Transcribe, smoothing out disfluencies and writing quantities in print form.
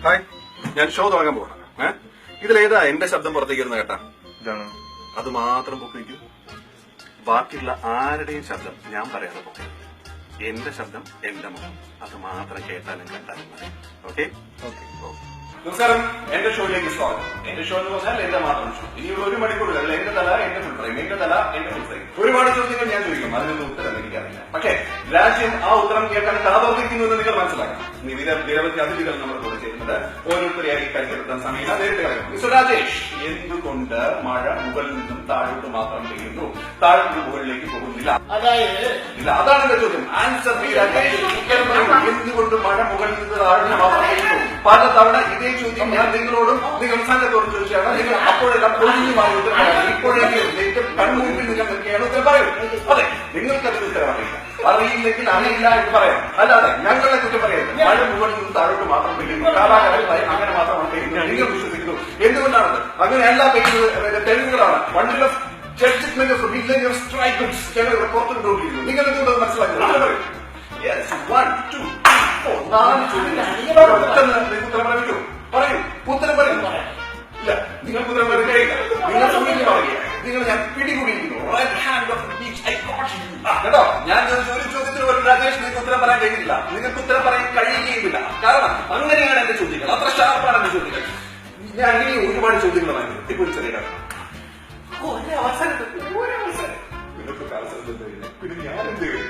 Hi, ഞാൻ show തുടങ്ങാൻ പോകണം. ഇതിലേതാ എന്റെ ശബ്ദം പുറത്തേക്ക് ഇരുന്ന് കേട്ടാ? ഇതാണ്. അത് മാത്രം പൊക്കിക്കൂ. ബാക്കിയുള്ള ആരുടെയും ശബ്ദം ഞാൻ പറയാതെ പൊക്കും. എന്റെ ശബ്ദം എന്റെ മുഖം, അത് മാത്രം കേട്ടാലും കണ്ടാലും മതി. ഓക്കെ? നമസ്കാരം, എന്റെ ഷോയിലേക്ക് സ്വാഗതം. എന്റെ ഷോ എന്ന് പറഞ്ഞാൽ എന്റെ മാത്രം ഷോ. ഇനിയുള്ള 1 മണിക്കൂറുകളിൽ എന്റെ തല എന്റെ ഫുൾ ഫ്രെയിം, എന്റെ തല എന്റെ ഫുൾ ഫ്രെയിം. ഒരുപാട് ചോദ്യങ്ങൾ ഞാൻ ചോദിക്കും, അതിനൊന്നും ഉത്തരം എനിക്കറിയില്ല. പക്ഷേ രാജ്യം ആ ഉത്തരം കേൾക്കാൻ കാതോർത്തിരിക്കുന്നു എന്ന് നിങ്ങൾ മനസ്സിലാക്കണം. നിരവധി അതിഥികൾ നമ്മുടെ കൂടെ ചേരുന്നത് ഓരോരുത്തരെയായി പരിചയപ്പെടുത്താൻ സമയമില്ല. നേരിട്ട് കളയും. മിസ്റ്റർ രാജേഷ്, എന്തുകൊണ്ട് മഴ മുകളിൽ നിന്നും താഴോട്ട് മാത്രം പെയ്യുന്നു, താഴോട്ട് മുകളിലേക്ക് പോകുന്നില്ല? ഇല്ല, അതാണ് എന്റെ ചോദ്യം. Answer B Rajesh. എന്തുകൊണ്ട് മഴ മുകളിൽ നിന്ന് താഴോട്ട് മാത്രം പെയ്യുന്നു? പലതവണ ഇതേ ചോദ്യം ഞാൻ നിങ്ങളോടും നിങ്ങൾ സംഘത്തോടും ചോദിച്ചാണ്. നിങ്ങൾ അപ്പോഴെല്ലാം ഒഴിഞ്ഞുമായി ഉത്തരം പറയാം. ഇപ്പോഴെങ്കിലും എന്റെ കൺമുമ്പിൽ നിങ്ങൾ നിൽക്കുകയാണ് ഉത്തരം പറയും. അതെ, നിങ്ങൾക്കതിന് ഉത്തരം അറിയില്ല. അറിയില്ലെങ്കിൽ അറിയില്ല എന്ന് പറയാം. അല്ലാതെ ഞങ്ങളെ കുറ്റം പറയരുത്. മഴ മുകളിൽ നിന്ന് താഴോട്ട് മാത്രം പെയ്യുന്നു, കാലാകാലങ്ങളായി അങ്ങനെ മാത്രമാണ് പെയ്യുന്നത്. നിങ്ങൾ വിശ്വസിക്കുന്നു. എന്തുകൊണ്ടാണത്? അങ്ങനെയല്ല പെയ്യുന്നത്. തെളിവുകളാണ്. Bundle of judgement of millennium strikes ഞങ്ങൾ പുറത്തുകൊണ്ടുകൊണ്ടിരിക്കുന്നു. നിങ്ങൾ എന്തുകൊണ്ടത് മനസ്സിലാക്കുന്നു? യെസ്, 1, 2, 3, 4, 4 ചോദ്യങ്ങൾ. ഉത്തരം പറയൂ. പറയൂ, ഉത്തരം പറയൂ. ഇല്ല, നിങ്ങൾക്ക് ഉത്തരം പറയാൻ കഴിയില്ല. നിങ്ങൾ ചോദ്യം പറയുക. നിങ്ങൾ ഞാൻ പിടികൂടിയിരിക്കുന്നു. കേട്ടോ, ഞാൻ ചോദിച്ച ഒരു ചോദ്യത്തിന് ഒരു രാജേഷ് നിങ്ങൾക്ക് ഉത്തരം പറയാൻ കഴിയില്ല. നിങ്ങൾക്ക് ഉത്തരം പറയാൻ കഴിയുകയുമില്ല. കാരണം അങ്ങനെയാണ് എന്റെ ചോദ്യങ്ങൾ. അത്ര ഷാർപ്പാണ് എന്റെ ചോദ്യങ്ങൾ. ഞാൻ ഇനി ഒരുപാട് ചോദ്യങ്ങളാണ് ഇപ്പോൾ ചെറിയ അവസരം നിങ്ങൾക്ക് അവസരം പിന്നെ ഞാൻ എന്ത് ചെയ്യും?